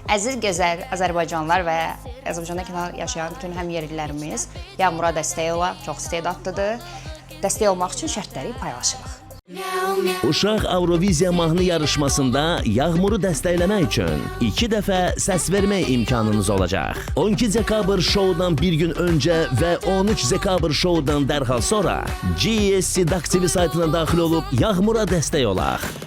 Əziz gözəl Azərbaycanlılar və Azərbaycanda yaşayan bütün həmyerlilərimiz Yağmura dəstək ola, çox istedadlıdır. Dəstək olmaq üçün şərtləri paylaşırıq. Uşaq Avroviziya mahnı yarışmasında Yağmuru dəstəkləmək üçün 2 dəfə səs vermək imkanınız olacaq. 12 dekabr şoudan bir gün öncə və 13 dekabr şoudan dərhal sonra GSC Daxtili saytına daxil olub Yağmura dəstək olaq.